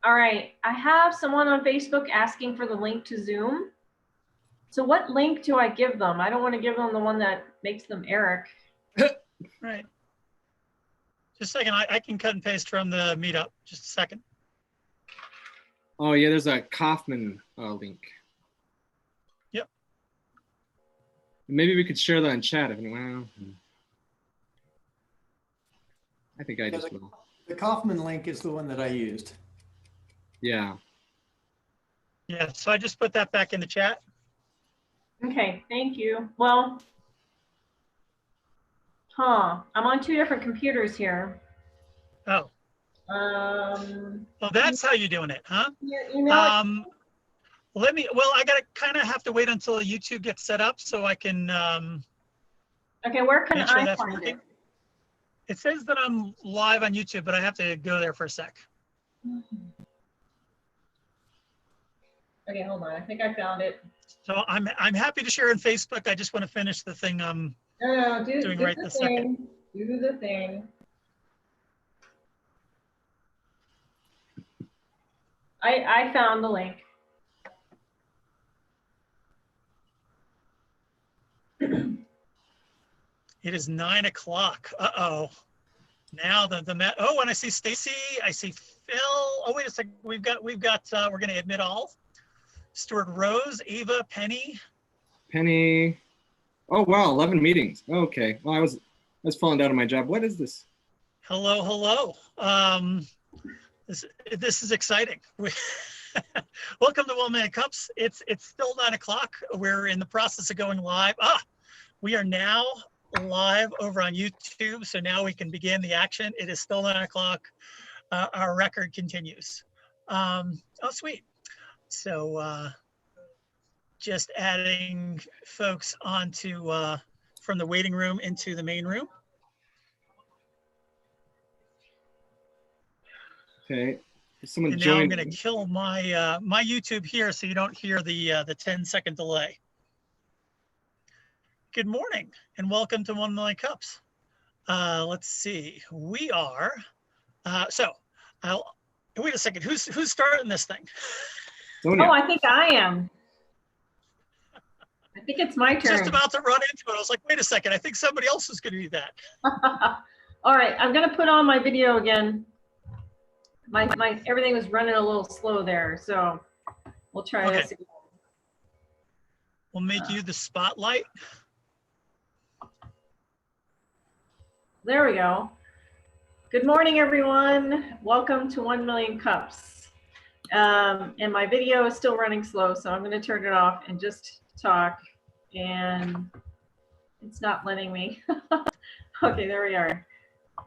All right, I have someone on Facebook asking for the link to Zoom. So what link do I give them? I don't want to give them the one that makes them Eric. Right. Just a second, I can cut and paste from the meetup. Just a second. Oh yeah, there's a Kaufman link. Yep. Maybe we could share that in chat if anyone. I think I just will. The Kaufman link is the one that I used. Yeah. Yeah, so I just put that back in the chat. Okay, thank you. Well, I'm on two different computers here. Oh. Well, that's how you're doing it, huh? Well, I gotta kind of have to wait until YouTube gets set up so I can okay, where can make sure I that's find working. it? It says that I'm live on YouTube, but I have to go there for a sec. Okay, hold on. I think I found it. So I'm happy to share on Facebook. I just want to finish the thing I'm doing right this second. Do the thing. I found the link. It is 9 o'clock. Uh-oh. Now oh, and I see Stacy, I see Phil. Oh, wait a second. We're going to admit all. Stuart Rose, Ava, Penny. Oh wow, 11 meetings. Okay. Well, I was falling down on my job. What is this? Hello, hello. This is exciting. Welcome to One Million Cups. It's still 9 o'clock. We're in the process of going live. We are now live over on YouTube, so now we can begin the action. It is still 9 o'clock. Our record continues. Oh, sweet. So just adding folks onto from the waiting room into the main room. Okay. Someone and now I'm going to kill my my YouTube here so you don't hear the 10-second delay. Good morning and welcome to 1 Million Cups. Let's see, we are wait a second, who's starting this thing? Sonia. Oh, I think I am. I think it's my turn. Just about to run into it. I was like, wait a second, I think somebody else is going to do that. All right, I'm going to put on my video again. My everything was running a little slow there, so we'll try this again. We'll make you the spotlight. There we go. Good morning, everyone. Welcome to 1 Million Cups. And my video is still running slow, so I'm going to turn it off and just talk. And it's not letting me. Okay, there we are.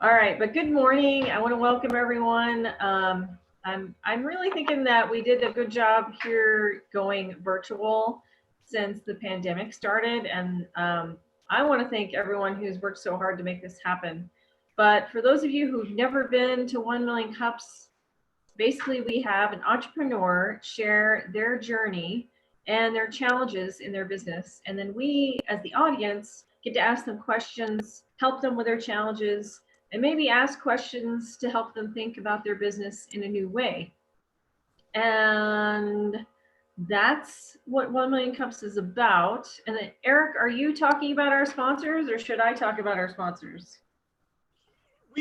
All right, but good morning. I want to welcome everyone. I'm really thinking that we did a good job here going virtual since the pandemic started, and I want to thank everyone who's worked so hard to make this happen. But for those of you who've never been to 1 Million Cups, basically we have an entrepreneur share their journey and their challenges in their business, and then we, as the audience, get to ask them questions, help them with their challenges, and maybe ask questions to help them think about their business in a new way. And that's what 1 Million Cups is about. And then, Eric, are you talking about our sponsors, or should I talk about our sponsors?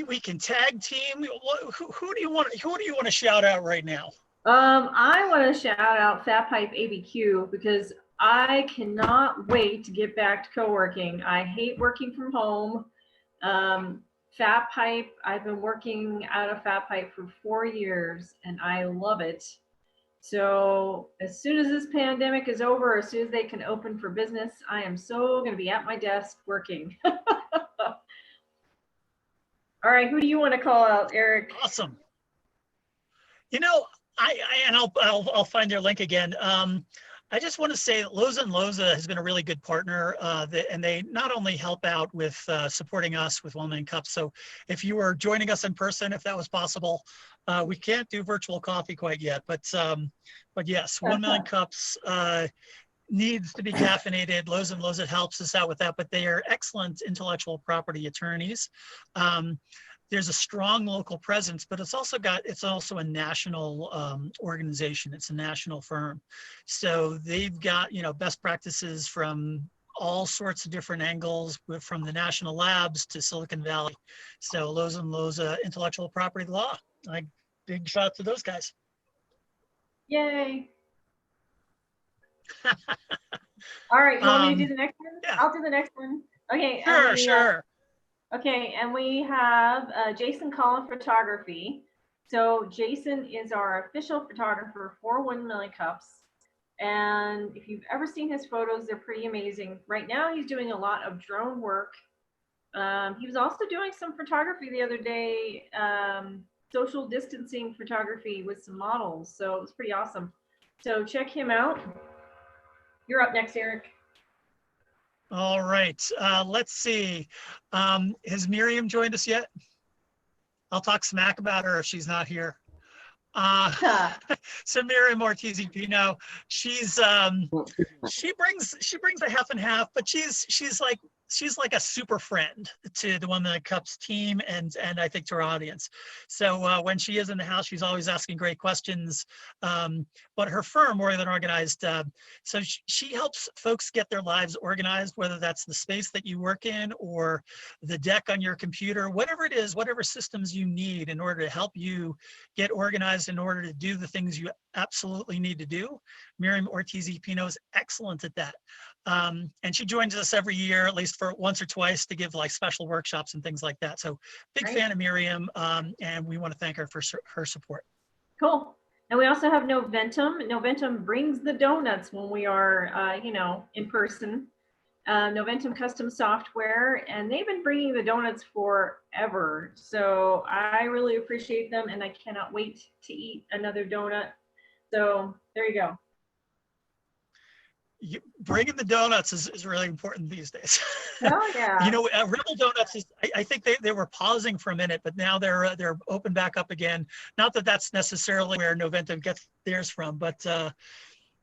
We can tag team. Who do you want to shout out right now? I want to shout out Fat Pipe ABQ because I cannot wait to get back to co-working. I hate working from home. Fat Pipe, I've been working out of Fat Pipe for 4 years and I love it. So as soon as this pandemic is over, as soon as they can open for business, I am so going to be at my desk working. All right, who do you want to call out, Eric? Awesome. You know, I'll find their link again. I just want to say that Loza and Loza has been a really good partner, and they not only help out with supporting us with 1 Million Cups. So if you were joining us in person, if that was possible, we can't do virtual coffee quite yet, but yes, 1 Million Cups needs to be caffeinated. Loza and Loza helps us out with that, but they are excellent intellectual property attorneys. there's a strong local presence, but it's also a national organization. It's a national firm. So they've got, best practices from all sorts of different angles, from the national labs to Silicon Valley. So Loza and Loza Intellectual Property Law. Big shout out to those guys. Yay. All right, you want me to do the next one? Yeah. I'll do the next one. Okay. Sure. Okay, and we have Jason Collin Photography. So Jason is our official photographer for 1 Million Cups. And if you've ever seen his photos, they're pretty amazing. Right now, he's doing a lot of drone work. He was also doing some photography the other day, social distancing photography with some models. So it was pretty awesome. So check him out. You're up next, Eric. All right, let's see. Has Miriam joined us yet? I'll talk smack about her if she's not here. So Miriam Ortiz-Pino, she brings a half and half, but she's like a super friend to the 1 Million Cups team and I think to our audience. So when she is in the house, she's always asking great questions. But her firm, More Than Organized, so she helps folks get their lives organized, whether that's the space that you work in or the deck on your computer, whatever it is, whatever systems you need in order to help you get organized in order to do the things you absolutely need to do. Miriam Ortiz-Pino is excellent at that. And she joins us every year, at least for once or twice, to give like special workshops and things like that. So big fan of Miriam, and we want to thank her for her support. Cool. And we also have Noventum. Noventum brings the donuts when we are, in person. Noventum Custom Software, and they've been bringing the donuts forever. So I really appreciate them, and I cannot wait to eat another donut. So there you go. Bringing the donuts is really important these days. Oh yeah. Rebel Donuts is. I think they were pausing for a minute, but now they're open back up again. Not that that's necessarily where Noventum gets theirs from, but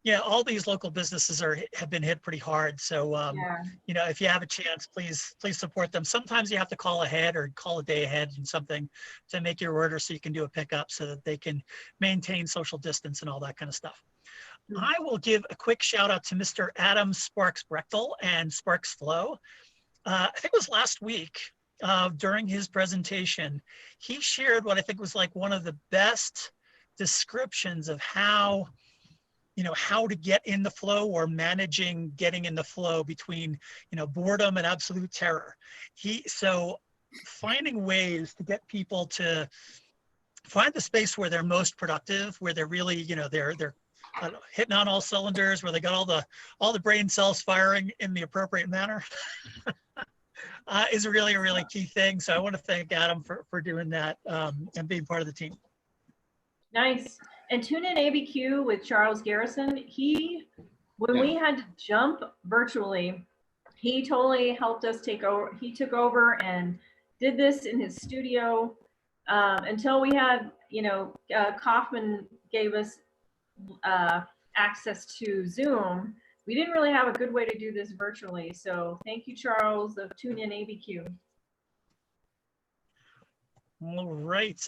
yeah, all these local businesses have been hit pretty hard. So if you have a chance, please support them. Sometimes you have to call ahead or call a day ahead and something to make your order so you can do a pickup so that they can maintain social distance and all that kind of stuff. I will give a quick shout out to Mr. Adam Sparks Brechtel and Sparks Flow. I think it was last week during his presentation, he shared what I think was like one of the best descriptions of how to get in the flow or managing getting in the flow between, boredom and absolute terror. So finding ways to get people to find the space where they're most productive, where they're really, they're hitting on all cylinders, where they got all the brain cells firing in the appropriate manner is a really key thing. So I want to thank Adam for doing that and being part of the team. Nice. And tune in ABQ with Charles Garrison. When we had to jump virtually, he totally helped us take over. He took over and did this in his studio until we had, Kaufman gave us access to Zoom. We didn't really have a good way to do this virtually. So thank you, Charles, of Tune In ABQ. All right.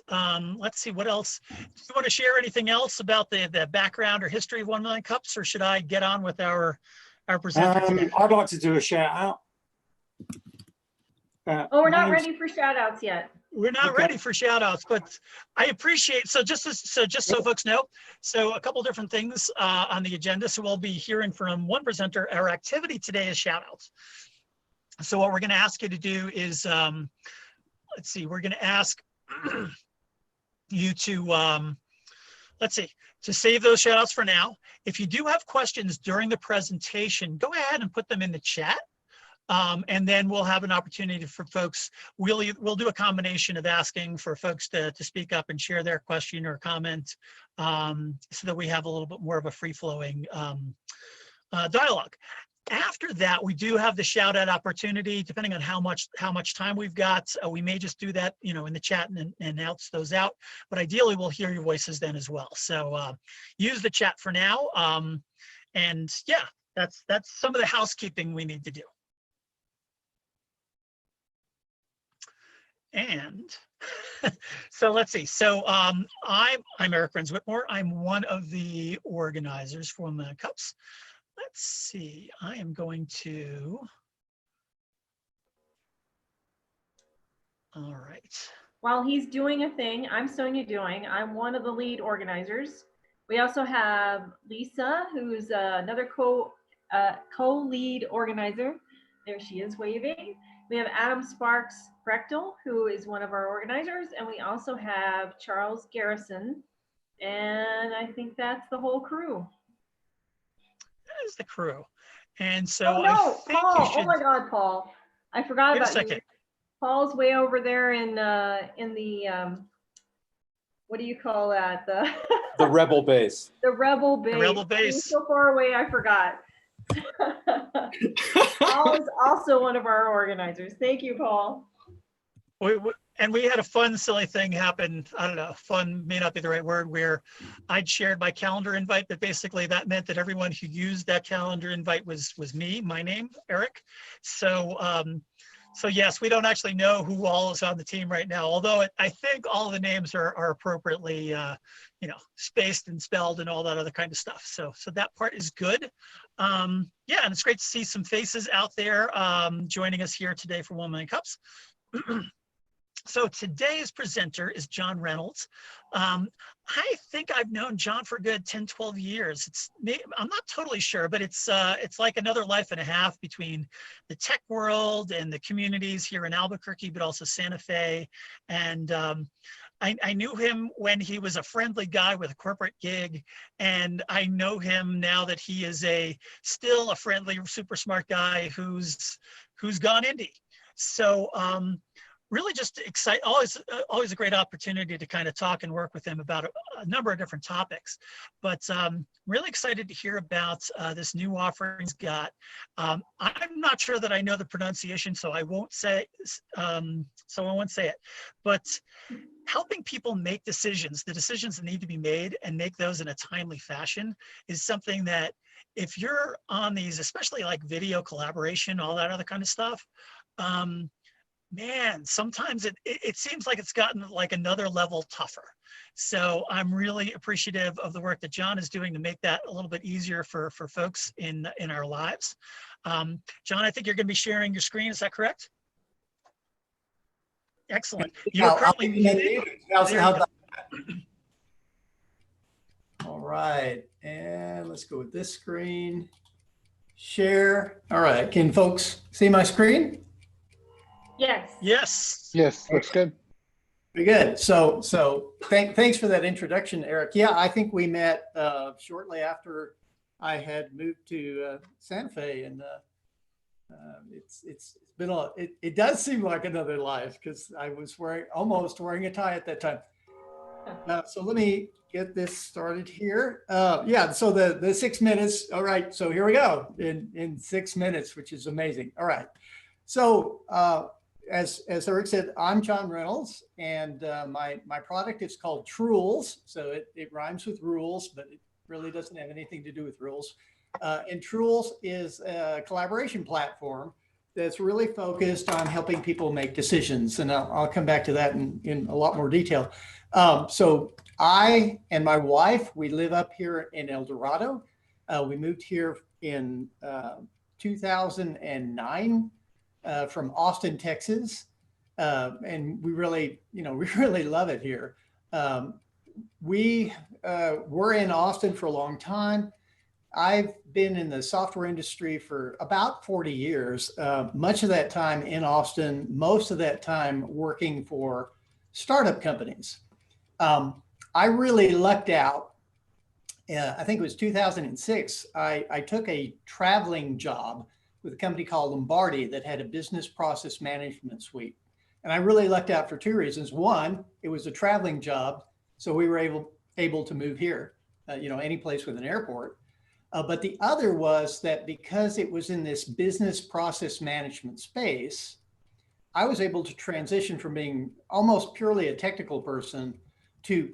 Let's see what else. Do you want to share anything else about the background or history of 1 Million Cups, or should I get on with our presenter today? I'd like to do a shout out. We're not ready for shout outs yet. We're not ready for shout outs, but I appreciate, so just so folks know, so a couple different things on the agenda. So we'll be hearing from one presenter. Our activity today is shout outs. So what we're going to ask you to do is, let's see, we're going to ask you to, to save those shout outs for now. If you do have questions during the presentation, go ahead and put them in the chat. And then we'll have an opportunity for folks, we'll do a combination of asking for folks to speak up and share their question or comment so that we have a little bit more of a free-flowing dialogue. After that, we do have the shout out opportunity, depending on how much time we've got. We may just do that, in the chat and announce those out. But ideally, we'll hear your voices then as well. So use the chat for now. And yeah, that's some of the housekeeping we need to do. And So let's see. So I'm Eric Renz Whitmore. I'm one of the organizers for the Cups. Let's see. I am going to. All right. While he's doing a thing, I'm Sonia Doing. I'm one of the lead organizers. We also have Lisa, who's another co-lead organizer. There she is waving. We have Adam Sparks Brechtel, who is one of our organizers, and we also have Charles Garrison. And I think that's the whole crew. That is the crew. And so Oh no, I think Paul! you should. Oh my God, Paul! I forgot Wait a about you. second. Paul's way over there in the what do you call that? The rebel base. The rebel base. The rebel He's base. so far away, I forgot. Paul is also one of our organizers. Thank you, Paul. And we had a fun, silly thing happen. I don't know, fun may not be the right word, where I'd shared my calendar invite, but basically that meant that everyone who used that calendar invite was me, my name, Eric. So yes, we don't actually know who all is on the team right now, although I think all the names are appropriately, spaced and spelled and all that other kind of stuff. So that part is good. Yeah, and it's great to see some faces out there joining us here today for 1 Million Cups. So today's presenter is John Reynolds. I think I've known John for a good 10, 12 years. I'm not totally sure, but it's like another life and a half between the tech world and the communities here in Albuquerque, but also Santa Fe. And I knew him when he was a friendly guy with a corporate gig, and I know him now that he is still a friendly, super smart guy who's gone indie. So really just always a great opportunity to kind of talk and work with him about a number of different topics. But really excited to hear about this new offering he's got. I'm not sure that I know the pronunciation, so I won't say it. But helping people make decisions, the decisions that need to be made, and make those in a timely fashion is something that if you're on these, especially like video collaboration, all that other kind of stuff, man, sometimes it seems like it's gotten like another level tougher. So I'm really appreciative of the work that John is doing to make that a little bit easier for folks in our lives. John, I think you're going to be sharing your screen. Is that correct? Excellent. You're currently muted. All right, and let's go with this screen. Share. All right, can folks see my screen? Yes. Yes. Yes, looks good. Very good. So thanks for that introduction, Eric. Yeah, I think we met shortly after I had moved to Santa Fe, and it's been it does seem like another life because I was almost wearing a tie at that time. So let me get this started here. Yeah, so the 6 minutes. All right, so here we go in 6 minutes, which is amazing. All right, so as Eric said, I'm John Reynolds, and my product is called Trules. So it rhymes with rules, but it really doesn't have anything to do with rules. And Trules is a collaboration platform that's really focused on helping people make decisions. And I'll come back to that in a lot more detail. So I and my wife, we live up here in El Dorado. We moved here in 2009 from Austin, Texas. And we really love it here. We were in Austin for a long time. I've been in the software industry for about 40 years, much of that time in Austin, most of that time working for startup companies. I really lucked out. I think it was 2006. I took a traveling job with a company called Lombardi that had a business process management suite. And I really lucked out for two reasons. One, it was a traveling job, so we were able to move here, any place with an airport. But the other was that because it was in this business process management space, I was able to transition from being almost purely a technical person to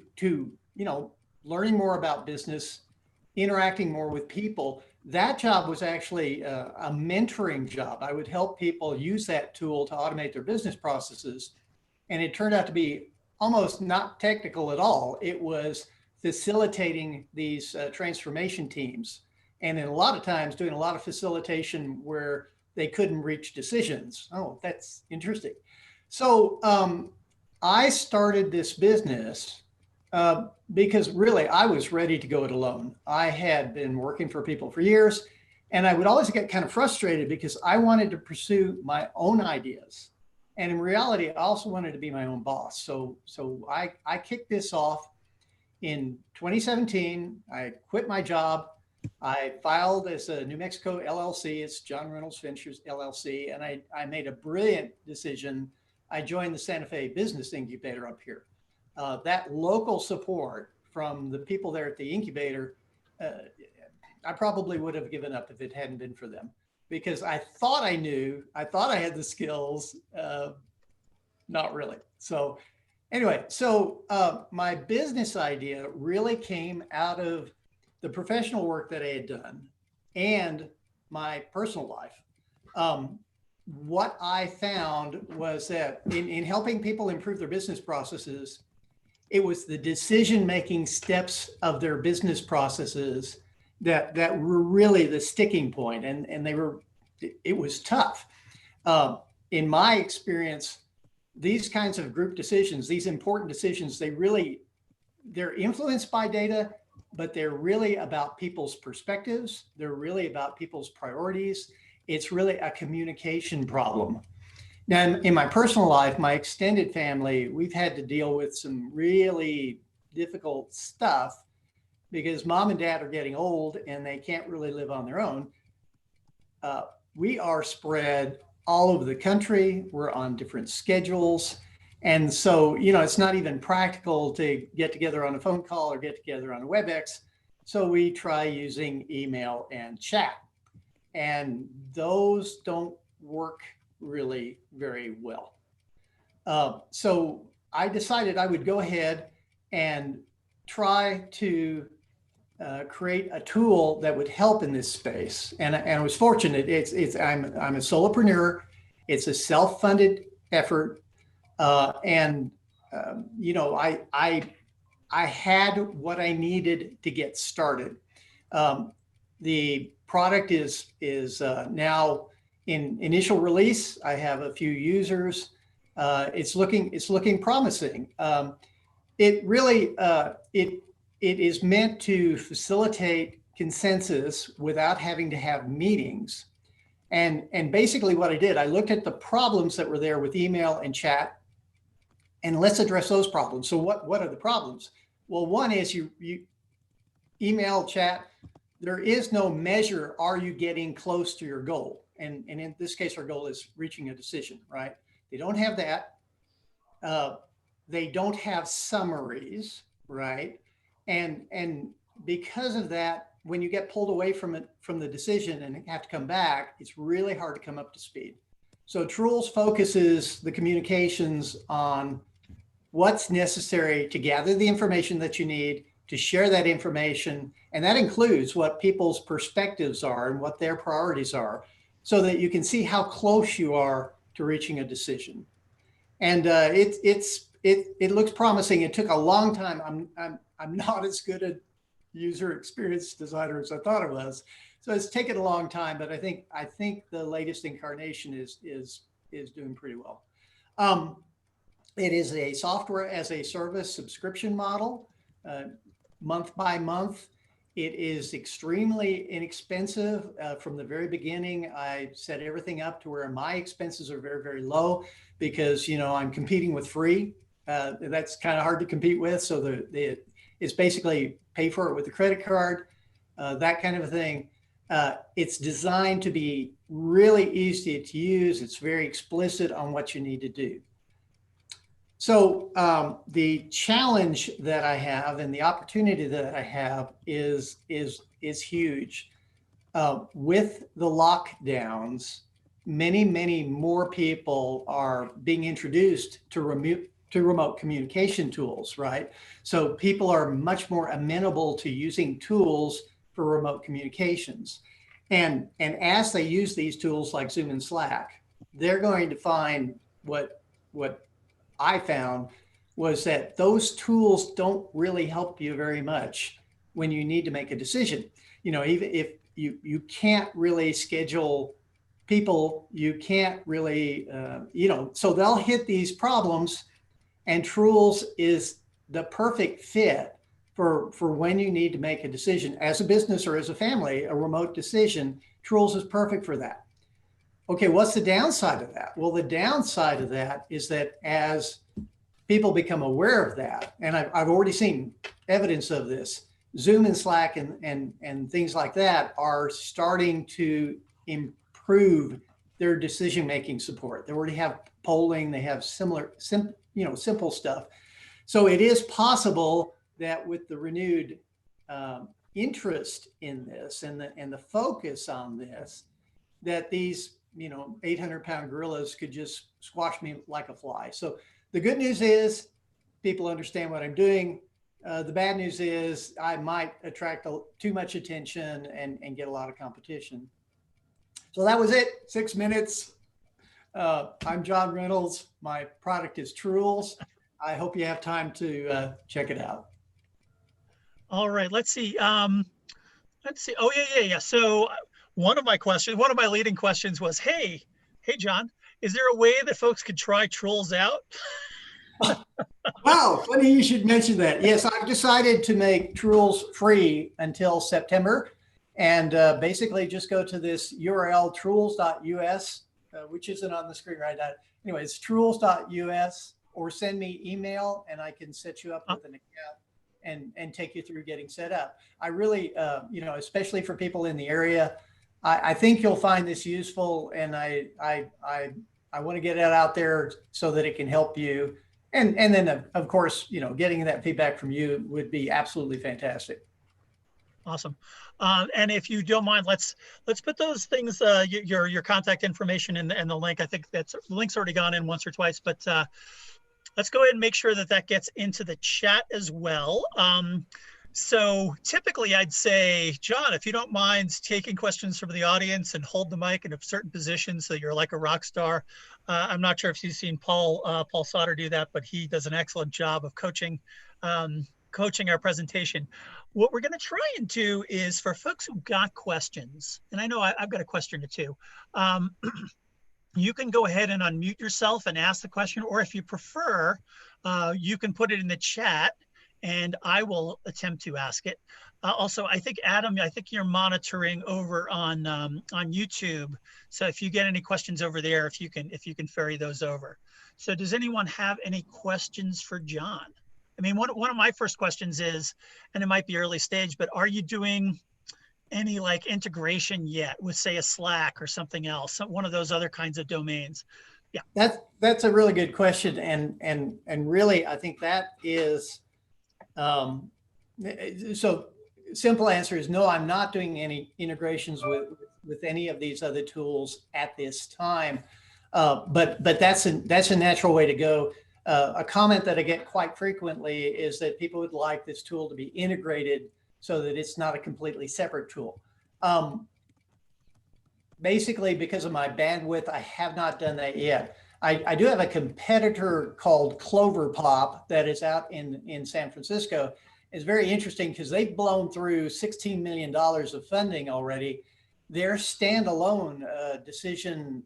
learning more about business, interacting more with people. That job was actually a mentoring job. I would help people use that tool to automate their business processes. And it turned out to be almost not technical at all. It was facilitating these transformation teams. And in a lot of times doing a lot of facilitation where they couldn't reach decisions. Oh, that's interesting. So I started this business because really I was ready to go it alone. I had been working for people for years, and I would always get kind of frustrated because I wanted to pursue my own ideas. And in reality, I also wanted to be my own boss. So I kicked this off in 2017. I quit my job. I filed as a New Mexico LLC. It's John Reynolds Ventures LLC. And I made a brilliant decision. I joined the Santa Fe Business Incubator up here. That local support from the people there at the incubator, I probably would have given up if it hadn't been for them, because I thought I knew, I thought I had the skills, not really. So anyway, my business idea really came out of the professional work that I had done and my personal life. What I found was that in helping people improve their business processes, it was the decision-making steps of their business processes that were really the sticking point, and it was tough. In my experience, these kinds of group decisions, these important decisions, they're influenced by data, but they're really about people's perspectives. They're really about people's priorities. It's really a communication problem. Now, in my personal life, my extended family, we've had to deal with some really difficult stuff because mom and dad are getting old and they can't really live on their own. We are spread all over the country. We're on different schedules. And so, it's not even practical to get together on a phone call or get together on a WebEx. So we try using email and chat. And those don't work really very well. So I decided I would go ahead and try to create a tool that would help in this space. And I was fortunate. I'm a solopreneur. It's a self-funded effort. I had what I needed to get started. The product is now in initial release. I have a few users. It's looking promising. It really it is meant to facilitate consensus without having to have meetings. And basically what I did, I looked at the problems that were there with email and chat, and let's address those problems. So what are the problems? Well, one is you email, chat, there is no measure, are you getting close to your goal? And in this case, our goal is reaching a decision, right? They don't have that. They don't have summaries, right? And because of that, when you get pulled away from the decision and have to come back, it's really hard to come up to speed. So Trules focuses the communications on what's necessary to gather the information that you need, to share that information, and that includes what people's perspectives are and what their priorities are, so that you can see how close you are to reaching a decision. And it looks promising. It took a long time. I'm not as good a user experience designer as I thought it was, so it's taken a long time. But I think the latest incarnation is doing pretty well. It is a software as a service subscription model, month by month. It is extremely inexpensive. From the very beginning, I set everything up to where my expenses are very, very low because, I'm competing with free. That's kind of hard to compete with. So it's basically pay for it with a credit card, that kind of a thing. It's designed to be really easy to use. It's very explicit on what you need to do. So the challenge that I have and the opportunity that I have is huge. With the lockdowns, many more people are being introduced to remote communication tools, right? So people are much more amenable to using tools for remote communications. And as they use these tools like Zoom and Slack, they're going to find what I found was that those tools don't really help you very much when you need to make a decision. Even if you can't really schedule people, you can't really, so they'll hit these problems, and Truls is the perfect fit for when you need to make a decision as a business or as a family, a remote decision. Truls is perfect for that. Okay, what's the downside of that? Well, the downside of that is that as people become aware of that, and I've already seen evidence of this, Zoom and Slack and things like that are starting to improve their decision-making support. They already have polling, they have simple stuff. So it is possible that with the renewed interest in this and the focus on this, that these 800-pound gorillas could just squash me like a fly. So the good news is people understand what I'm doing. The bad news is I might attract too much attention and get a lot of competition. So that was it, 6 minutes. I'm John Reynolds. My product is Truls. I hope you have time to check it out. All right, let's see. Oh, yeah. So one of my leading questions was, hey, John, is there a way that folks could try Truls out? Wow, funny you should mention that. Yes, I've decided to make Truls free until September. And basically just go to this URL, truls.us, which isn't on the screen right now. Anyway, it's truls.us, or send me email and I can set you up with an account and take you through getting set up. I really, especially for people in the area, I think you'll find this useful, and I want to get it out there so that it can help you. And then of course, getting that feedback from you would be absolutely fantastic. Awesome. And if you don't mind, let's put those things, your contact information and the link. I think the link's already gone in once or twice, but let's go ahead and make sure that gets into the chat as well. So typically I'd say, John, if you don't mind taking questions from the audience and hold the mic in a certain position so you're like a rock star. I'm not sure if you've seen Paul Sauter do that, but he does an excellent job of coaching our presentation. What we're going to try and do is, for folks who got questions, and I know I've got a question or two, you can go ahead and unmute yourself and ask the question, or if you prefer, you can put it in the chat and I will attempt to ask it. Also, I think Adam, you're monitoring over on YouTube. So if you get any questions over there, if you can ferry those over. So does anyone have any questions for John? I mean, one of my first questions is, and it might be early stage, but are you doing any like integration yet with, say, a Slack or something else, one of those other kinds of domains? Yeah, that's a really good question, and really I think that is so simple answer is no. I'm not doing any integrations with any of these other tools at this time, but that's a natural way to go. A comment that I get quite frequently is that people would like this tool to be integrated so that it's not a completely separate tool. Basically, because of my bandwidth, I have not done that yet. I do have a competitor called CloverPop that is out in San Francisco. It's very interesting because they've blown through $16 million of funding already. Their standalone decision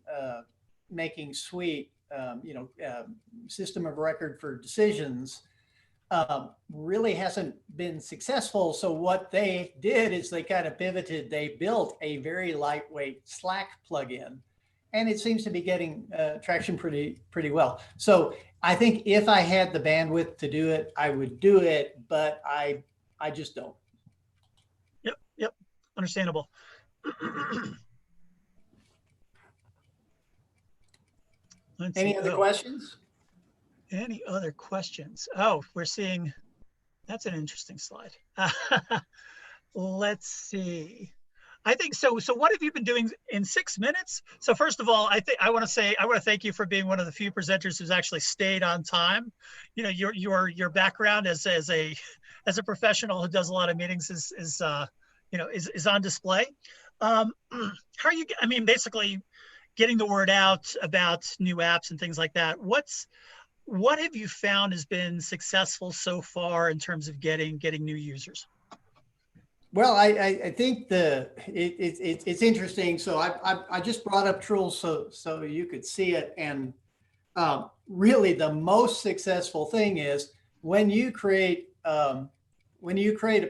making suite, system of record for decisions, really hasn't been successful. So what they did is they kind of pivoted. They built a very lightweight Slack plugin, and it seems to be getting traction pretty well. So I think if I had the bandwidth to do it, I would do it, but I just don't. Yep, understandable. Any other questions? Any other questions? Oh, we're seeing, that's an interesting slide. Let's see. I think so. So what have you been doing in 6 minutes? So first of all, I want to thank you for being one of the few presenters who's actually stayed on time. Your background as a professional who does a lot of meetings is on display. How are you? I mean, basically, getting the word out about new apps and things like that. What's what have you found has been successful so far in terms of getting new users? Well, I think it's interesting. So I just brought up Trules so you could see it, and really the most successful thing is when you create a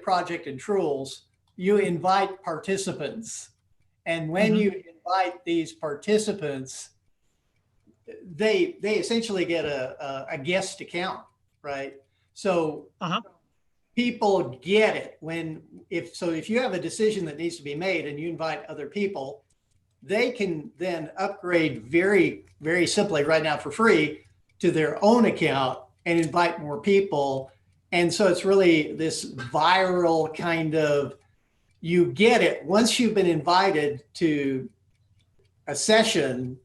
project in Trules, you invite participants, and when you invite these participants, they essentially get a guest account, right? So people get it if you have a decision that needs to be made and you invite other people, they can then upgrade very, very simply right now for free to their own account and invite more people. And so it's really this viral kind of, you get it once you've been invited to a session,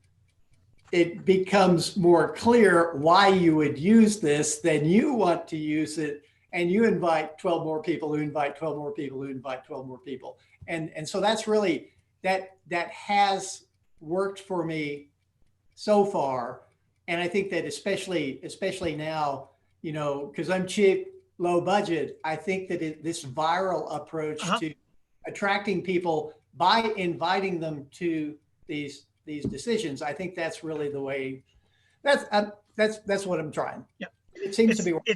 it becomes more clear why you would use this, then you want to use it, and you invite 12 more people who invite 12 more people who invite 12 more people. And so that's really, that has worked for me so far. And I think that especially now, because I'm cheap, low budget, I think that this viral approach to attracting people by inviting them to these decisions, I think that's really the way. That's what I'm trying. Yeah, it seems to be working.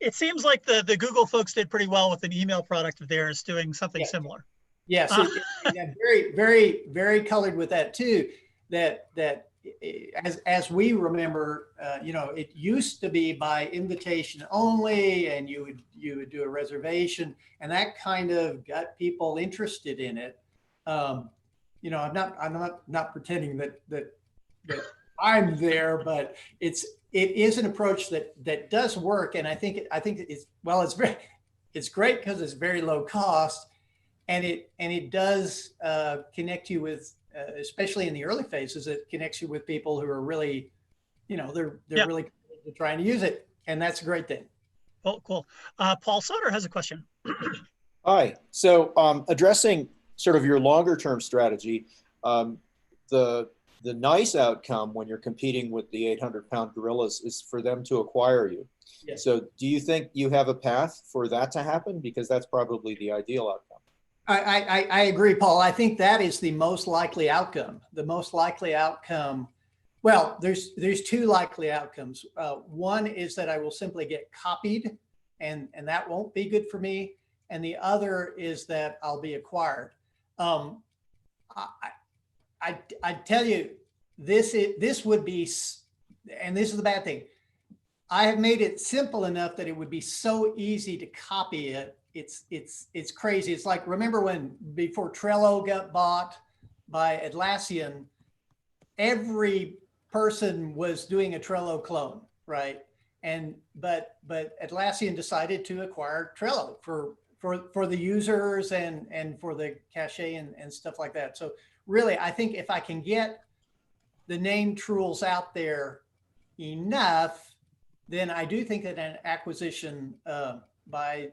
It seems like the Google folks did pretty well with an email product of theirs doing something similar. Yes, very, very, very colored with that too. That as we remember, it used to be by invitation only, and you would do a reservation, and that kind of got people interested in it. I'm not pretending that I'm there, but it is an approach that does work, and I think it's great because it's very low cost, and it does connect you with, especially in the early phases, it connects you with people who are really, they're really trying to use it, and that's a great thing. Oh, cool. Paul Sutter has a question. Hi. So addressing sort of your longer term strategy, the nice outcome when you're competing with the 800-pound gorillas is for them to acquire you. Yes. So do you think you have a path for that to happen? Because that's probably the ideal outcome. I agree, Paul. I think that is the most likely outcome. The most likely outcome, well, there's two likely outcomes. One is that I will simply get copied, and that won't be good for me. And the other is that I'll be acquired. I tell you, this would be, and this is the bad thing, I have made it simple enough that it would be so easy to copy it. It's crazy. It's like, remember before Trello got bought by Atlassian, every person was doing a Trello clone, right? But Atlassian decided to acquire Trello for the users and for the cache and stuff like that. So really, I think if I can get the name Trules out there enough, then I do think that an acquisition by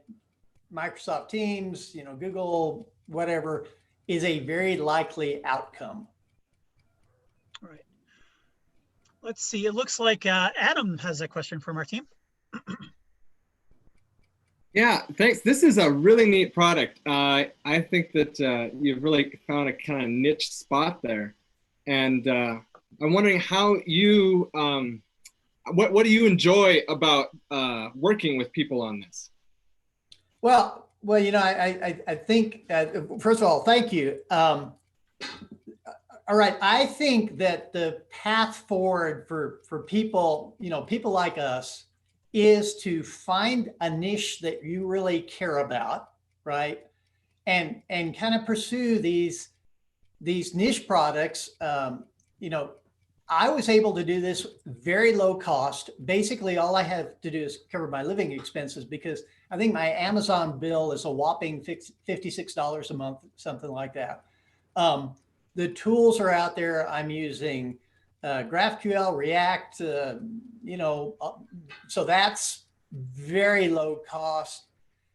Microsoft Teams, Google, whatever, is a very likely outcome. All right. Let's see. It looks like Adam has a question from our team. Yeah, thanks. This is a really neat product. I think that you've really found a kind of niche spot there. And I'm wondering how you, what do you enjoy about working with people on this? Well, I think, first of all, thank you. All right, I think that the path forward for people, people like us, is to find a niche that you really care about, right? And kind of pursue these niche products. I was able to do this very low cost. Basically, all I have to do is cover my living expenses, because I think my Amazon bill is a whopping $56 a month, something like that. The tools are out there. I'm using GraphQL, React, so that's very low cost,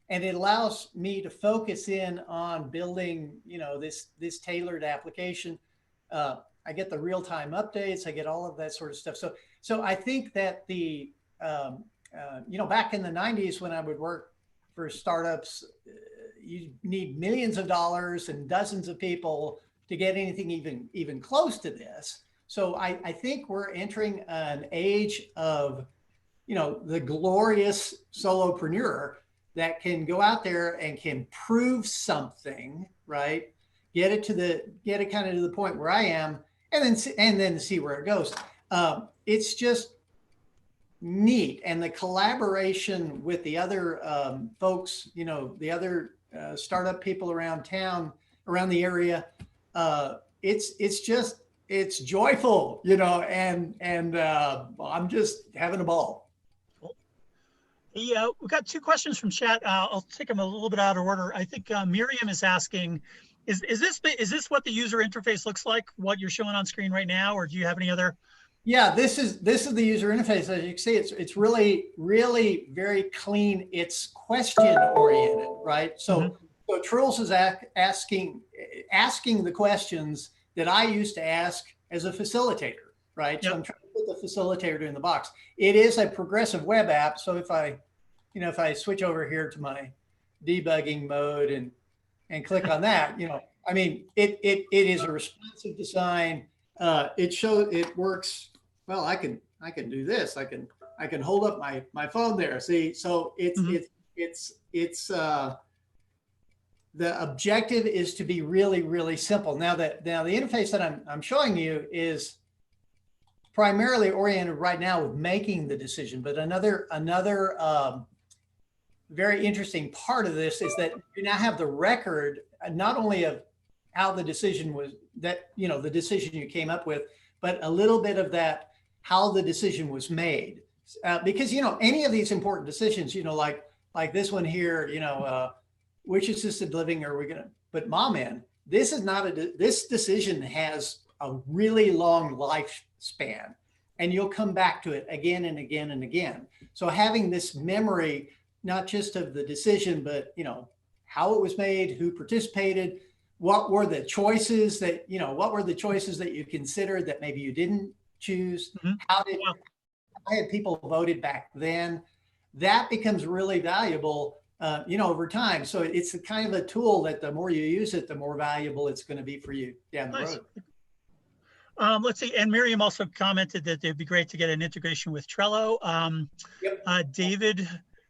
and it allows me to focus in on building, this tailored application. I get the real-time updates. I get all of that sort of stuff. So I think that the back in the 90s when I would work for startups, you need millions of dollars and dozens of people to get anything even close to this. So I think we're entering an age of, the glorious solopreneur that can go out there and can prove something, right? Get it kind of to the point where I am, and then see where it goes. It's just neat, and the collaboration with the other folks, the other startup people around town, around the area, it's joyful, and I'm just having a ball. Cool. Yeah, we've got two questions from chat. I'll take them a little bit out of order. I think Miriam is asking, is this what the user interface looks like, what you're showing on screen right now, or do you have any other? Yeah, this is the user interface. As you can see, it's really, really very clean. It's question oriented, right? So so Truls is asking the questions that I used to ask as a facilitator, right? Yep. So I'm trying to put the facilitator in the box. It is a progressive web app. So if I switch over here to my debugging mode and click on that, it is a responsive design. It works. Well, I can do this. I can hold up my phone there. See, so it's the objective is to be really, really simple. Now the interface that I'm showing you is primarily oriented right now with making the decision. But another very interesting part of this is that you now have the record, not only of how the decision was, the decision you came up with, but a little bit of that, how the decision was made. Because, any of these important decisions, like this one here, which assisted living are we going to put mom in? This is not this decision has a really long lifespan, and you'll come back to it again and again and again. So having this memory, not just of the decision, but, how it was made, who participated, what were the choices that you considered that maybe you didn't choose? How had people voted back then? That becomes really valuable, over time. So it's a kind of a tool that the more you use it, the more valuable it's going to be for you down the road. Let's see. And Miriam also commented that it'd be great to get an integration with Trello. David,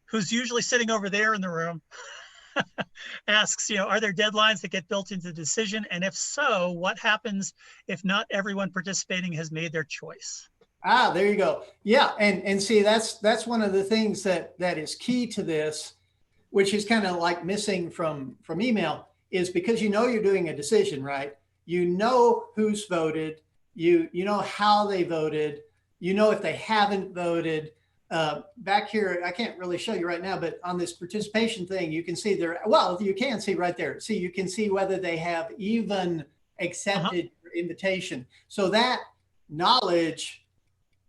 who's usually sitting over there in the room, asks, are there deadlines that get built into the decision? And if so, what happens if not everyone participating has made their choice? There you go. Yeah. And see, that's one of the things that is key to this, which is kind of like missing from email, is because you're doing a decision, right? You know who's voted, you know how they voted, if they haven't voted. Back here, I can't really show you right now, but on this participation thing, you can see you can see right there. See, you can see whether they have even accepted your invitation. So that knowledge,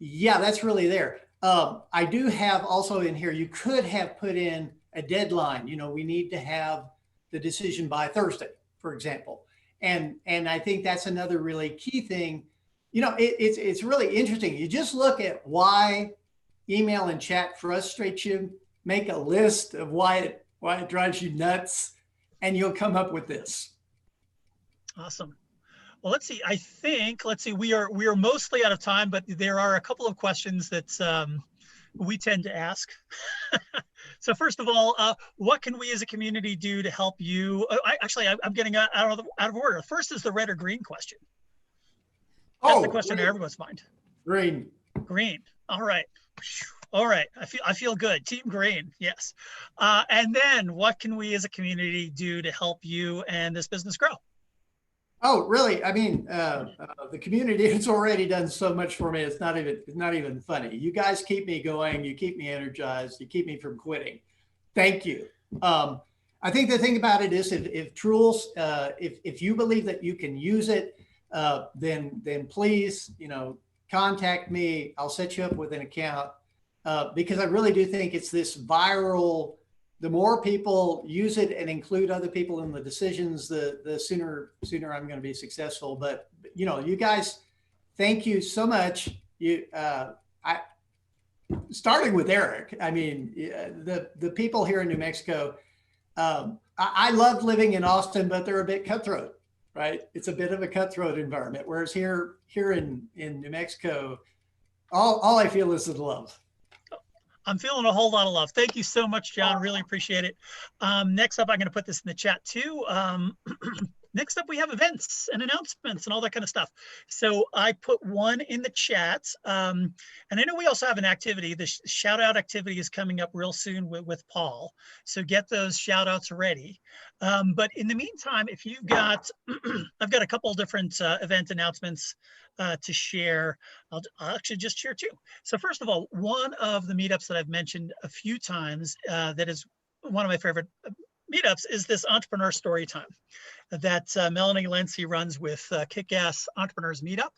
that's really there. I do have also in here, you could have put in a deadline. We need to have the decision by Thursday, for example. And I think that's another really key thing. It's really interesting. You just look at why email and chat frustrates you, make a list of why it drives you nuts, and you'll come up with this. Awesome. Well, let's see. We are mostly out of time, but there are a couple of questions that we tend to ask. So first of all, what can we as a community do to help you? I'm getting out of order. First is the red or green question. That's the question in everyone's mind. Green. Green. All right. I feel good. Team green. Yes. And then what can we as a community do to help you and this business grow? Oh, really? I mean, the community has already done so much for me. It's not even funny. You guys keep me going. You keep me energized. You keep me from quitting. Thank you. I think the thing about it is if Truls, if you believe that you can use it, then please, contact me. I'll set you up with an account because I really do think it's this viral. The more people use it and include other people in the decisions, the sooner I'm going to be successful. But you guys, thank you so much. starting with Eric, I mean, the people here in New Mexico, I love living in Austin, but they're a bit cutthroat, right? It's a bit of a cutthroat environment. Whereas here in New Mexico, all I feel is the love. I'm feeling a whole lot of love. Thank you so much, John. Really appreciate it. Next up, I'm going to put this in the chat too. Next up, we have events and announcements and all that kind of stuff. So I put one in the chat. And I know we also have an activity. The shout out activity is coming up real soon with Paul. So get those shout outs ready. But in the meantime, if you've got, I've got a couple of different event announcements to share. I'll actually just share two. So first of all, one of the meetups that I've mentioned a few times that is one of my favorite meetups is this entrepreneur story time that Melanie Lency runs with Kick-Ass Entrepreneurs Meetup.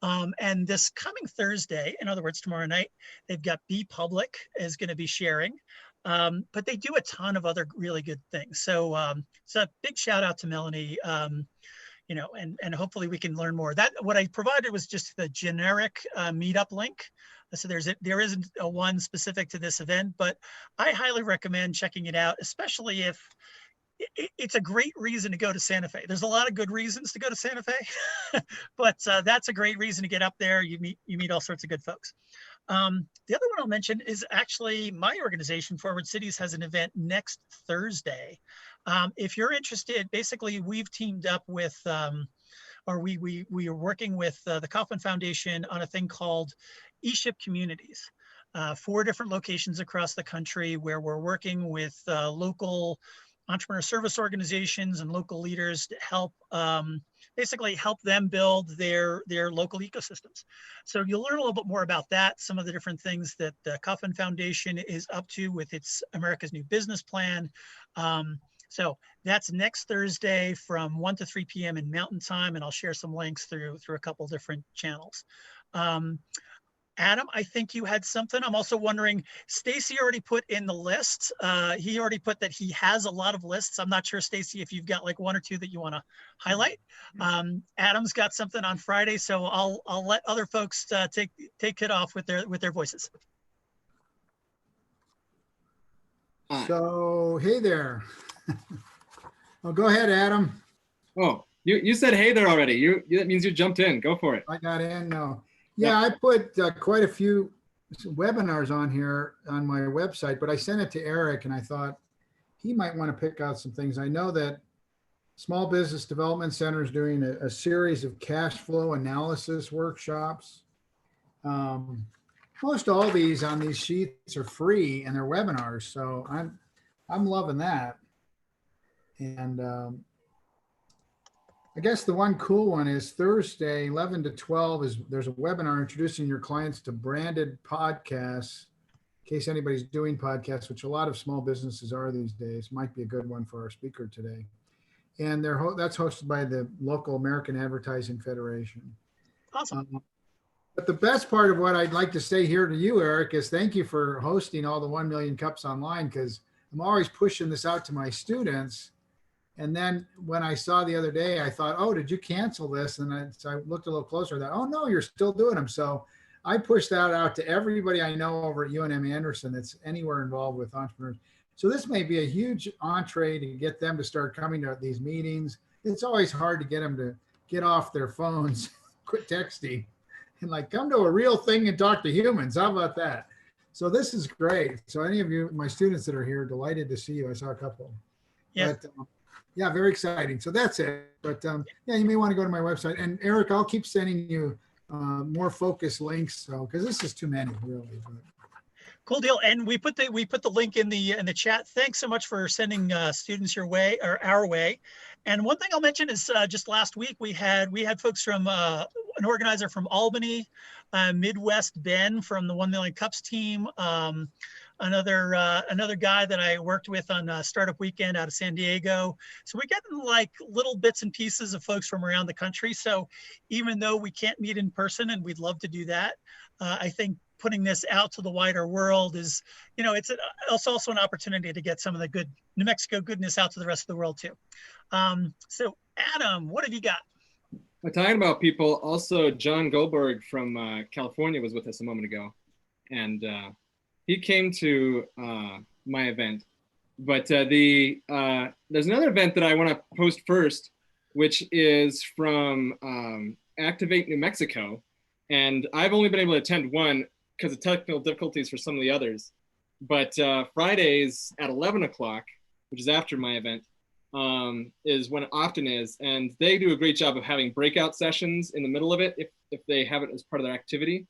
And this coming Thursday, in other words, tomorrow night, they've got Be Public is going to be sharing. But they do a ton of other really good things. So a big shout out to Melanie. You know, and hopefully we can learn more. That what I provided was just the generic meetup link. So there isn't a one specific to this event, but I highly recommend checking it out, especially if it's a great reason to go to Santa Fe. There's a lot of good reasons to go to Santa Fe, but that's a great reason to get up there. You meet all sorts of good folks. The other one I'll mention is actually my organization, Forward Cities, has an event next Thursday. If you're interested, basically we've teamed up with, or we are working with the Kauffman Foundation on a thing called eShip Communities. 4 different locations across the country where we're working with local entrepreneur service organizations and local leaders to help basically help them build their local ecosystems. So you'll learn a little bit more about that, some of the different things that the Kauffman Foundation is up to with its America's New Business Plan. So that's next Thursday from 1 to 3 p.m. in Mountain Time, and I'll share some links through a couple different channels. Adam, I think you had something. I'm also wondering, Stacy already put in the list. He already put that he has a lot of lists. I'm not sure, Stacy, if you've got like 1 or 2 that you want to highlight. Adam's got something on Friday, so I'll let other folks take it off with their voices. So, hey there. Well, go ahead, Adam. Oh, you said hey there already. That means you jumped in. Go for it. I got in. No. Yeah, I put quite a few webinars on here on my website, but I sent it to Eric and I thought he might want to pick out some things. I know that Small Business Development Center is doing a series of cash flow analysis workshops. Most all these on these sheets are free and they're webinars, so I'm loving that. And I guess the one cool one is Thursday, 11 to 12 there's a webinar introducing your clients to branded podcasts. In case anybody's doing podcasts, which a lot of small businesses are these days, might be a good one for our speaker today. And that's hosted by the local American Advertising Federation. Awesome. But the best part of what I'd like to say here to you, Eric, is thank you for hosting all the 1 Million Cups online, because I'm always pushing this out to my students. And then when I saw the other day, I thought, oh, did you cancel this? And so I looked a little closer and thought, oh, no, you're still doing them. So I pushed that out to everybody I know over at UNM Anderson that's anywhere involved with entrepreneurs. So this may be a huge entree to get them to start coming to these meetings. It's always hard to get them to get off their phones, quit texting, and like come to a real thing and talk to humans. How about that? So this is great. So any of you, my students that are here, delighted to see you. I saw a couple. Yeah. But, yeah, very exciting. So that's it. But yeah, you may want to go to my website. And Eric, I'll keep sending you more focused links. So because this is too many, really. But. Cool deal. And we put the link in the chat. Thanks so much for sending students your way or our way. And one thing I'll mention is just last week we had folks from an organizer from Albany, Midwest Ben from the 1 Million Cups team. Another guy that I worked with on Startup Weekend out of San Diego. So we're getting like little bits and pieces of folks from around the country. So even though we can't meet in person, and we'd love to do that, I think putting this out to the wider world is, it's also an opportunity to get some of the good New Mexico goodness out to the rest of the world too. So Adam, what have you got? We're talking about people. Also, John Goldberg from California was with us a moment ago. and he came to my event. But there's another event that I want to post first, which is from Activate New Mexico. And I've only been able to attend one because of technical difficulties for some of the others. But Fridays at 11 o'clock, which is after my event, is when it often is. And they do a great job of having breakout sessions in the middle of it if they have it as part of their activity.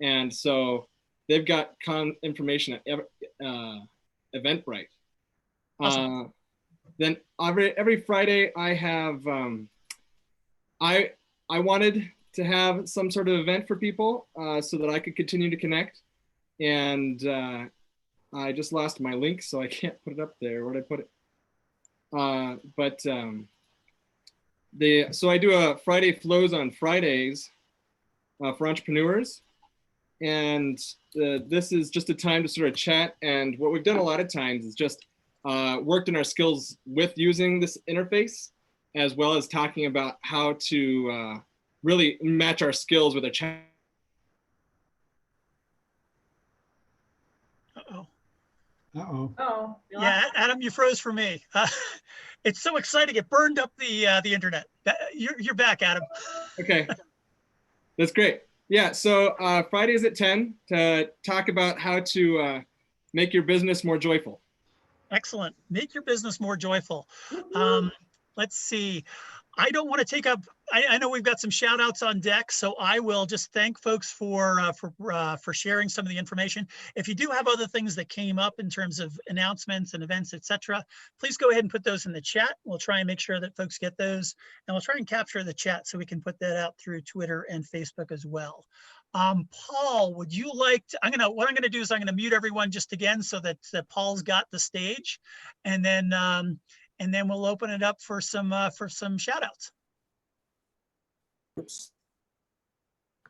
And so they've got information at Eventbrite. Awesome. Then every Friday I have, I wanted to have some sort of event for people so that I could continue to connect. And I just lost my link, so I can't put it up there. Where'd I put it? So I do a Friday Flows on Fridays for entrepreneurs. And this is just a time to sort of chat. And what we've done a lot of times is just worked on our skills with using this interface, as well as talking about how to really match our skills with our chat. Uh-oh. Uh-oh. Oh, Yeah, Adam, you froze for me. It's so exciting. It burned up the internet. You're back, Adam. Okay, that's great. Yeah, so Fridays at 10 to talk about how to make your business more joyful. Excellent. Make your business more joyful. Let's see. I don't want to take up, I know we've got some shout outs on deck, so I will just thank folks for sharing some of the information. If you do have other things that came up in terms of announcements and events, etc., please go ahead and put those in the chat. We'll try and make sure that folks get those, and we'll try and capture the chat so we can put that out through Twitter and Facebook as well. Paul, would you like to, what I'm gonna do is I'm gonna mute everyone just again so that Paul's got the stage, and then we'll open it up for some shout outs. Oops.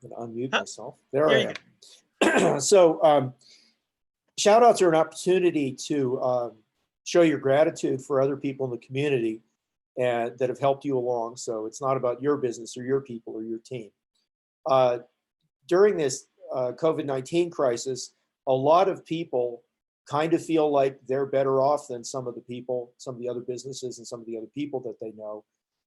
I'm gonna unmute myself. There you I am. So shout outs are an opportunity to show your gratitude for other people in the community and that have helped you along. So it's not about your business or your people or your team. During this COVID-19 crisis, a lot of people kind of feel like they're better off than some of the other businesses and some of the other people that they know,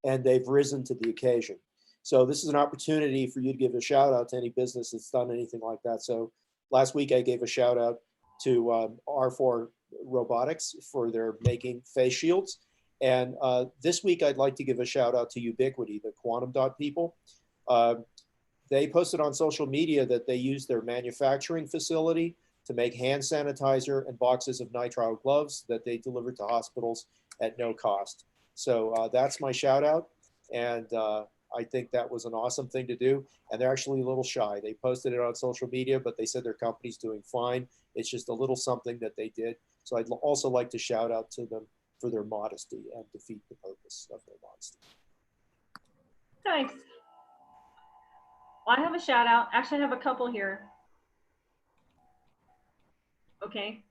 and they've risen to the occasion. So this is an opportunity for you to give a shout out to any business that's done anything like that. So last week I gave a shout out to R4 Robotics for their making face shields. And this week I'd like to give a shout out to Ubiquity, the quantum dot people. They posted on social media that they use their manufacturing facility to make hand sanitizer and boxes of nitrile gloves that they deliver to hospitals at no cost. So that's my shout out. And I think that was an awesome thing to do. And they're actually a little shy. They posted it on social media, but they said their company's doing fine. It's just a little something that they did. So I'd also like to shout out to them for their modesty and defeat the purpose of their modesty. Thanks. Well, I have a shout out. Actually, I have a couple here. Okay.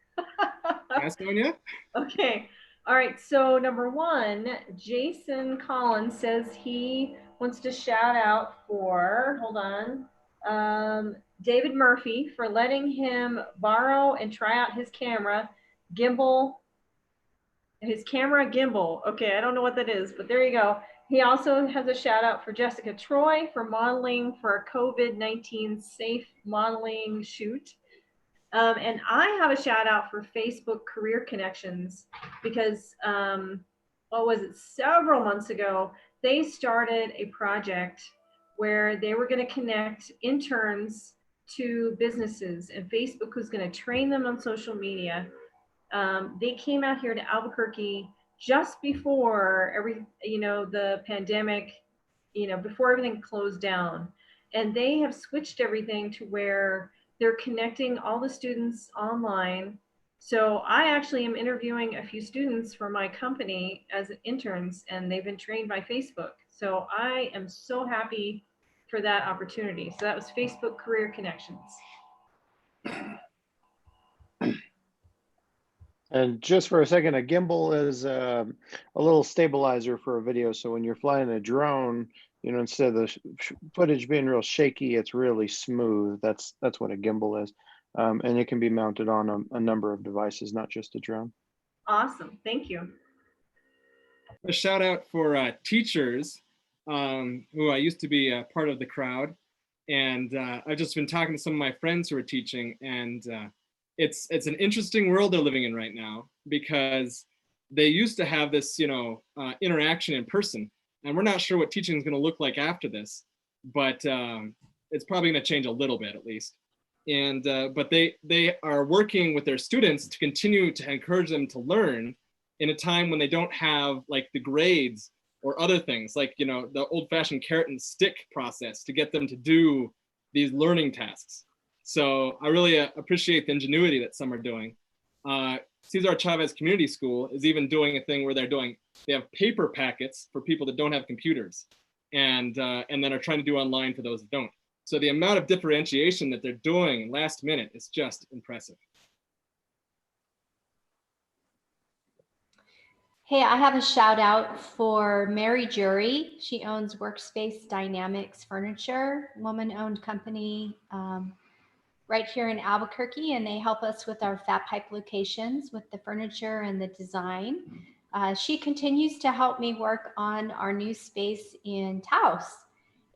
Last one yet? Okay. All right. So number one, Jason Collins says he wants to shout out for, hold on, David Murphy for letting him borrow and try out his camera gimbal. Okay, I don't know what that is, but there you go. He also has a shout out for Jessica Troy for modeling for a COVID-19 safe modeling shoot. And I have a shout out for Facebook Career Connections because, what was it, several months ago, they started a project where they were going to connect interns to businesses, and Facebook was going to train them on social media. They came out here to Albuquerque just before the pandemic, before everything closed down, and they have switched everything to where they're connecting all the students online. So I actually am interviewing a few students for my company as interns, and they've been trained by Facebook. So I am so happy for that opportunity. So that was Facebook Career Connections. And just for a second, a gimbal is a little stabilizer for a video. So when you're flying a drone, instead of the footage being real shaky, it's really smooth. That's what a gimbal is. and it can be mounted on a number of devices, not just a drone. Awesome. Thank you. A shout out for teachers who I used to be a part of the crowd. And I've just been talking to some of my friends who are teaching, and it's an interesting world they're living in right now, because they used to have this, interaction in person, and we're not sure what teaching is going to look like after this, but it's probably going to change a little bit at least. And but they are working with their students to continue to encourage them to learn in a time when they don't have like the grades or other things like, the old-fashioned carrot and stick process to get them to do these learning tasks. So I really appreciate the ingenuity that some are doing. Cesar Chavez Community School is even doing a thing where they have paper packets for people that don't have computers, and then are trying to do online for those that don't. So the amount of differentiation that they're doing last minute is just impressive. Hey, I have a shout out for Mary Jury. She owns Workspace Dynamics Furniture, woman-owned company right here in Albuquerque, and they help us with our Fat Pipe locations with the furniture and the design. She continues to help me work on our new space in Taos,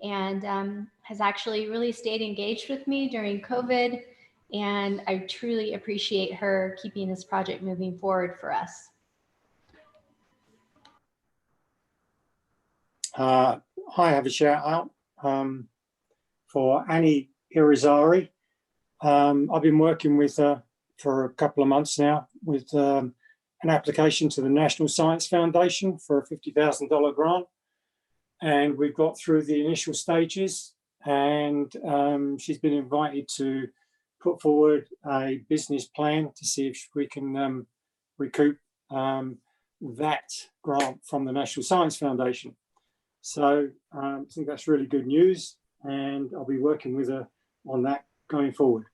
and has actually really stayed engaged with me during COVID, and I truly appreciate her keeping this project moving forward for us. I have a shout out for Annie Irizarry. I've been working with her for a couple of months now with an application to the National Science Foundation for a $50,000 grant. And we've got through the initial stages, and she's been invited to put forward a business plan to see if we can recoup that grant from the National Science Foundation. So I think that's really good news, and I'll be working with her on that going forward.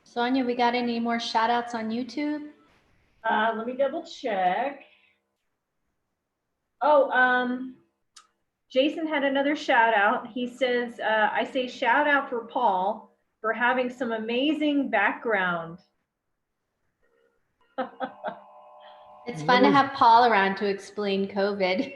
Sonia, we got any more shout outs on YouTube? Let me double check. Oh, Jason had another shout out. He says, I say shout out for Paul for having some amazing background. It's fun to have Paul around to explain COVID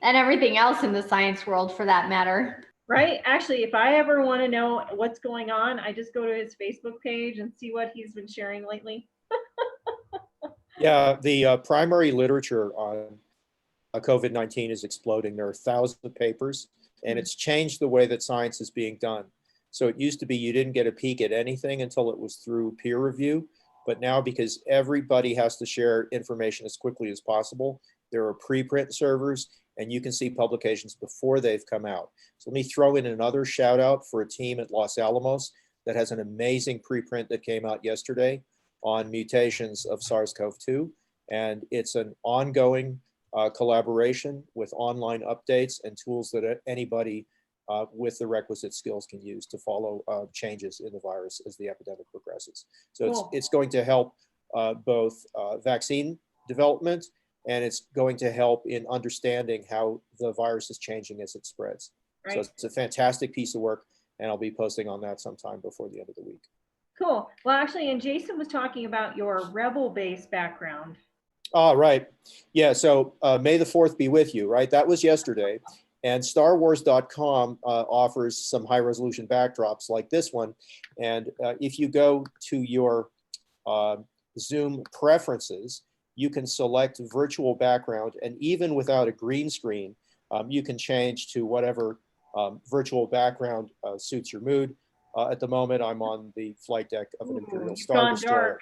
and everything else in the science world for that matter. Right? Actually, if I ever want to know what's going on, I just go to his Facebook page and see what he's been sharing lately. Yeah, the primary literature on COVID-19 is exploding. There are thousands of papers, and it's changed the way that science is being done. So it used to be you didn't get a peek at anything until it was through peer review. But now, because everybody has to share information as quickly as possible, there are preprint servers, and you can see publications before they've come out. So let me throw in another shout out for a team at Los Alamos that has an amazing preprint that came out yesterday on mutations of SARS-CoV-2. And it's an ongoing collaboration with online updates and tools that anybody with the requisite skills can use to follow changes in the virus as the epidemic progresses. So Cool. it's going to help both vaccine development, and it's going to help in understanding how the virus is changing as it spreads. Right. So it's a fantastic piece of work, and I'll be posting on that sometime before the end of the week. Cool. Well, actually, and Jason was talking about your rebel-based background. Oh, right. Yeah, so May the 4th be with you, right? That was yesterday. And StarWars.com offers some high resolution backdrops like this one. And if you go to your Zoom preferences, you can select virtual background, and even without a green screen, you can change to whatever virtual background suits your mood. At the moment, I'm on the flight deck of an Imperial Star Destroyer.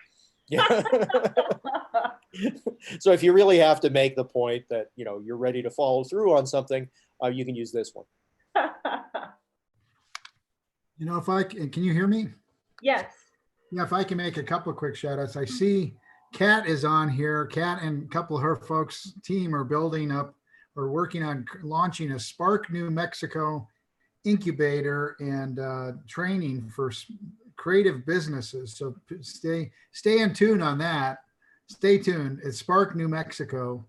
Yeah. So if you really have to make the point that you're ready to follow through on something, you can use this one. If I can you hear me? Yes. Yeah, if I can make a couple of quick shout outs. I see Kat is on here. Kat and a couple of her folks team are building up or working on launching a Spark, New Mexico incubator and training for creative businesses. So stay in tune on that. Stay tuned. It's Spark, New Mexico.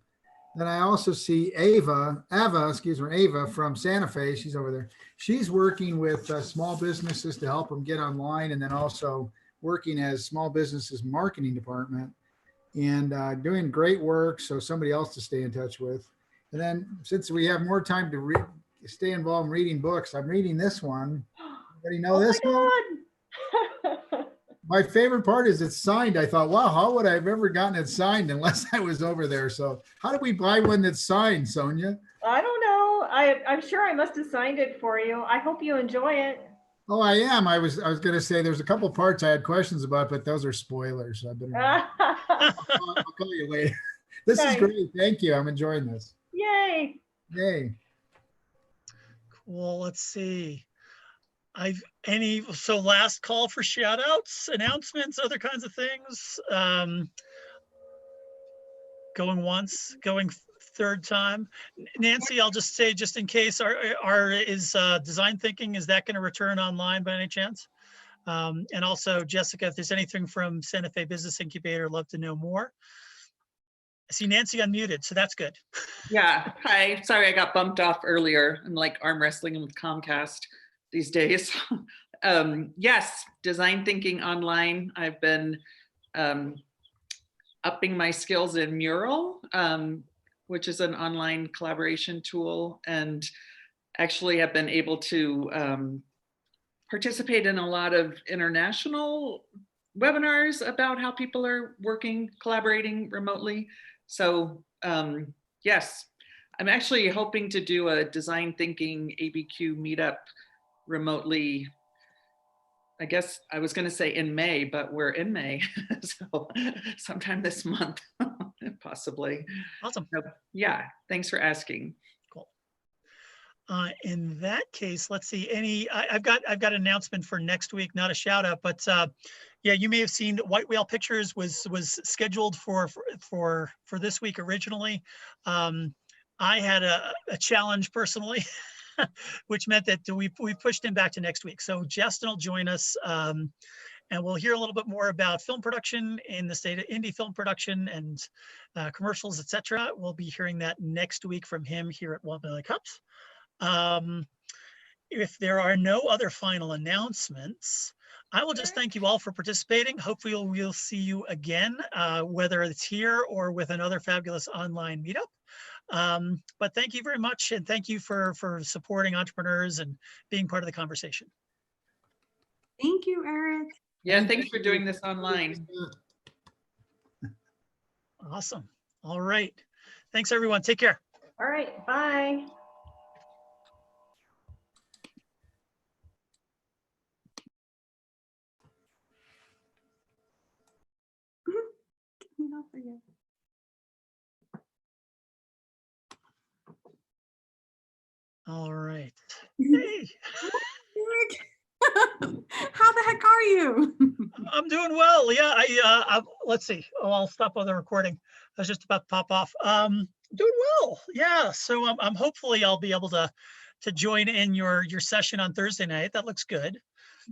Then I also see Ava from Santa Fe. She's over there. She's working with small businesses to help them get online, and then also working as small businesses marketing department, and doing great work. So somebody else to stay in touch with. And then since we have more time to stay involved in reading books, I'm reading this one. Anybody know this one? My favorite part is it's signed. I thought, wow, how would I have ever gotten it signed unless I was over there? So how do we buy one that's signed, Sonia? I don't know. I'm sure I must have signed it for you. I hope you enjoy it. Oh, I am. I was going to say there's a couple parts I had questions about, but those are spoilers. So I better I'll call you later. This is great. Thank you. I'm enjoying this. Yay. Yay. Cool. Let's see. So last call for shout outs, announcements, other kinds of things. Going once, going third time. Nancy, I'll just say, just in case, is design thinking, is that going to return online by any chance? And also, Jessica, if there's anything from Santa Fe Business Incubator, love to know more. I see Nancy unmuted, so that's good. Yeah, hi, sorry I got bumped off earlier. I'm like arm wrestling with Comcast these days. Yes, design thinking online. I've been upping my skills in Mural, which is an online collaboration tool, and actually have been able to participate in a lot of international webinars about how people are collaborating remotely. So yes, I'm actually hoping to do a design thinking ABQ meetup remotely. I guess I was going to say in May, but we're in May. So sometime this month, possibly. Awesome. So, yeah, thanks for asking. Cool. In that case, let's see. I've got an announcement for next week, not a shout out, but yeah, you may have seen White Whale Pictures was scheduled for this week originally. I had a challenge personally, which meant that we pushed him back to next week. So Justin will join us, and we'll hear a little bit more about film production in the state of indie film production and commercials, etc. We'll be hearing that next week from him here at 1 Million Cups. If there are no other final announcements, I will just thank you all for participating. Hopefully we'll see you again, whether it's here or with another fabulous online meetup. But thank you very much, and thank you for supporting entrepreneurs and being part of the conversation. Thank you, Eric. Yeah, thanks for doing this online. Awesome. All right. Thanks, everyone. Take care. All right. Bye. Not for you. All right. Hey. How the heck are you? I'm doing well. Yeah, let's see. Oh, I'll stop on the recording. I was just about to pop off. Doing well. Yeah. So I'm hopefully I'll be able to join in your session on Thursday night. That looks good.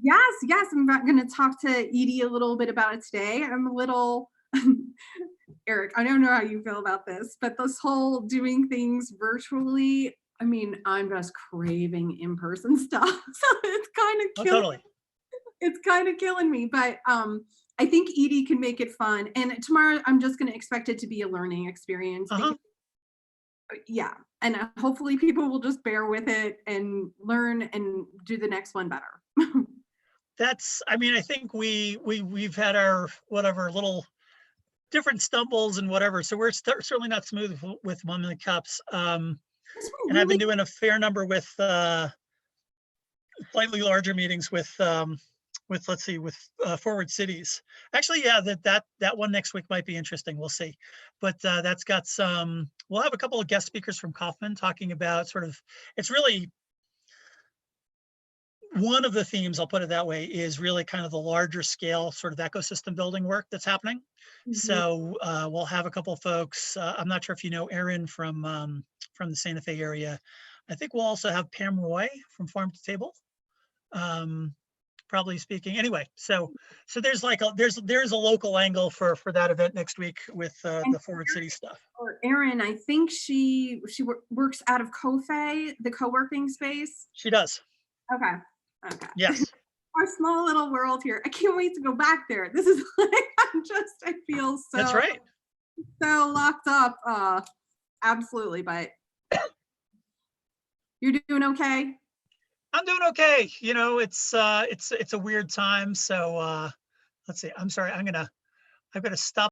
Yes. I'm going to talk to Edie a little bit about it today. I'm a little Eric, I don't know how you feel about this, but this whole doing things virtually, I mean, I'm just craving in-person stuff. So it's kind of killing It's kind of killing me, but I think Edie can make it fun. And tomorrow I'm just going to expect it to be a learning experience. Yeah. And hopefully people will just bear with it and learn and do the next one better. I mean, I think we've had our whatever little different stumbles and whatever. So we're certainly not smooth with 1 Million Cups. And I've been doing a fair number with slightly larger meetings with Forward Cities. Actually, yeah, that one next week might be interesting. We'll see. But that's got we'll have a couple of guest speakers from Kaufman talking about it's really, one of the themes, I'll put it that way, is really kind of the larger scale sort of ecosystem building work that's happening. Mm-hmm. So we'll have a couple of folks. I'm not sure if you know Erin from the Santa Fe area. I think we'll also have Pam Roy from Farm to Table probably speaking. Anyway, so there's like there's a local angle for that event next week with the Forward City stuff. Or Erin, I think she works out of Kofe, the co-working space. She does. Okay. Okay. Yes. Our small little world here. I can't wait to go back there. This is like I feel so. That's right. So locked up. Absolutely, but you're doing okay. I'm doing okay. You know, it's a weird time. So let's see. I'm sorry. I've got to stop